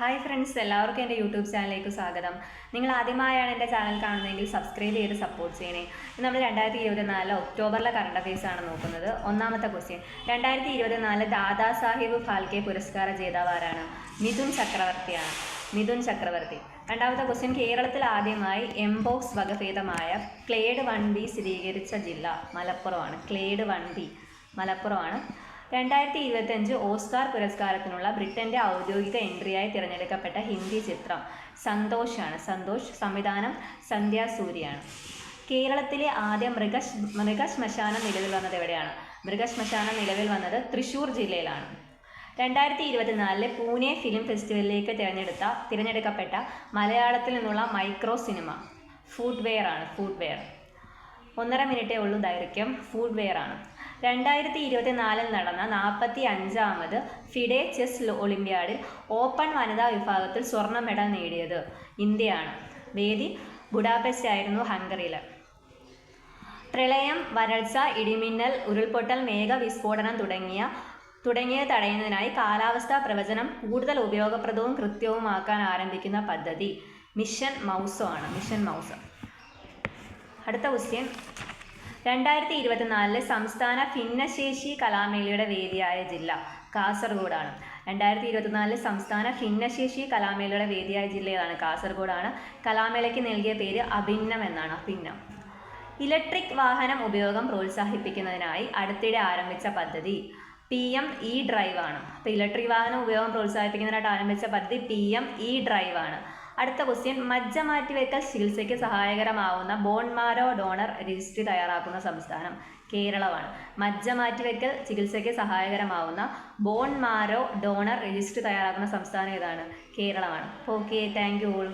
Hi friends, എല്ലാവർക്കും എൻ്റെ YouTube ചാനലിലേക്ക് സ്വാഗതം. നിങ്ങൾ ആദ്യമായാണ് എൻ്റെ ചാനൽ കാണുന്നതെങ്കിൽ സബ്സ്ക്രൈബ് ചെയ്ത് സപ്പോർട്ട് ചെയ്യണേ. നമ്മൾ 2024 ഒക്ടോബറിലെ കറണ്ട് അഫയേഴ്സാണ് നോക്കുന്നത്. ഒന്നാമത്തെ ക്വസ്റ്റ്യൻ, 2024 ദാദാ സാഹിബ് ഫാൽക്കെ പുരസ്കാര ജേതാവ് ആരാണ്? മിഥുൻ ചക്രവർത്തിയാണ്. മിഥുൻ ചക്രവർത്തി. രണ്ടാമത്തെ ക്വസ്റ്റ്യൻ, കേരളത്തിൽ ആദ്യമായി എംപോക്സ് വകഭേദമായ ക്ലേഡ് 1B സ്ഥിരീകരിച്ച ജില്ല മലപ്പുറമാണ്. Clade 1B മലപ്പുറമാണ്. 2025 ഓസ്കാർ പുരസ്കാരത്തിനുള്ള ബ്രിട്ടൻ്റെ ഔദ്യോഗിക എൻട്രിയായി തിരഞ്ഞെടുക്കപ്പെട്ട ഹിന്ദി ചിത്രം സന്തോഷാണ്. സന്തോഷ്. സംവിധാനം സന്ധ്യ സൂര്യയാണ്. കേരളത്തിലെ ആദ്യ മൃഗശ്മശാനം നിലവിൽ വന്നത് എവിടെയാണ്? മൃഗശ്മശാനം നിലവിൽ വന്നത് തൃശ്ശൂർ ജില്ലയിലാണ്. 2024 പൂനെ ഫിലിം ഫെസ്റ്റിവലിലേക്ക് തിരഞ്ഞെടുക്കപ്പെട്ട മലയാളത്തിൽ നിന്നുള്ള മൈക്രോ സിനിമ ഫുട്വെയർ ആണ്. ഫുട്വെയർ. 1.5 മിനിറ്റേ ഉള്ളൂ ദൈർഘ്യം. ഫുട്വെയർ ആണ്. 2024 നടന്ന 45ാമത് ഫിഡെ ചെസ് ഒളിമ്പ്യാഡിൽ ഓപ്പൺ വനിതാ വിഭാഗത്തിൽ സ്വർണ്ണ മെഡൽ നേടിയത് ഇന്ത്യയാണ്. വേദി ബുഡാപെസ്റ്റ് ആയിരുന്നു, ഹംഗറിയിൽ. പ്രളയം, വരൾച്ച, ഇടിമിന്നൽ, ഉരുൾപൊട്ടൽ, മേഘവിസ്ഫോടനം തുടങ്ങിയത് തടയുന്നതിനായി കാലാവസ്ഥാ പ്രവചനം കൂടുതൽ ഉപയോഗപ്രദവും കൃത്യവുമാക്കാൻ ആരംഭിക്കുന്ന പദ്ധതി മിഷൻ മൗസോ ആണ്. മിഷൻ മൗസോ. അടുത്ത ക്വസ്റ്റ്യൻ, 2024 സംസ്ഥാന ഭിന്നശേഷി കലാമേളയുടെ വേദിയായ ജില്ല കാസർഗോഡാണ്. 2024 സംസ്ഥാന ഭിന്നശേഷി കലാമേളയുടെ വേദിയായ ജില്ലയാണ് കാസർഗോഡാണ്. കലാമേളയ്ക്ക് നൽകിയ പേര് അഭിന്നം എന്നാണ്. അഭിന്നം. ഇലക്ട്രിക് വാഹനം ഉപയോഗം പ്രോത്സാഹിപ്പിക്കുന്നതിനായി അടുത്തിടെ ആരംഭിച്ച പദ്ധതി PM E-ഡ്രൈവ് ആണ്. അപ്പോൾ ഇലക്ട്രിക് വാഹനം ഉപയോഗം പ്രോത്സാഹിപ്പിക്കുന്നതിനായിട്ട് ആരംഭിച്ച പദ്ധതി PM E-ഡ്രൈവ് ആണ്. അടുത്ത ക്വസ്റ്റ്യൻ, മജ്ജ മാറ്റിവെക്കൽ ചികിത്സയ്ക്ക് സഹായകരമാവുന്ന ബോൺ മാരോ ഡോണർ രജിസ്ട്രി തയ്യാറാക്കുന്ന സംസ്ഥാനം കേരളമാണ്. മജ്ജ മാറ്റിവെക്കൽ ചികിത്സയ്ക്ക് സഹായകരമാവുന്ന ബോൺ മാരോ ഡോണർ രജിസ്ട്രി തയ്യാറാക്കുന്ന സംസ്ഥാനം ഏതാണ്? കേരളമാണ്. Okay, thank you all.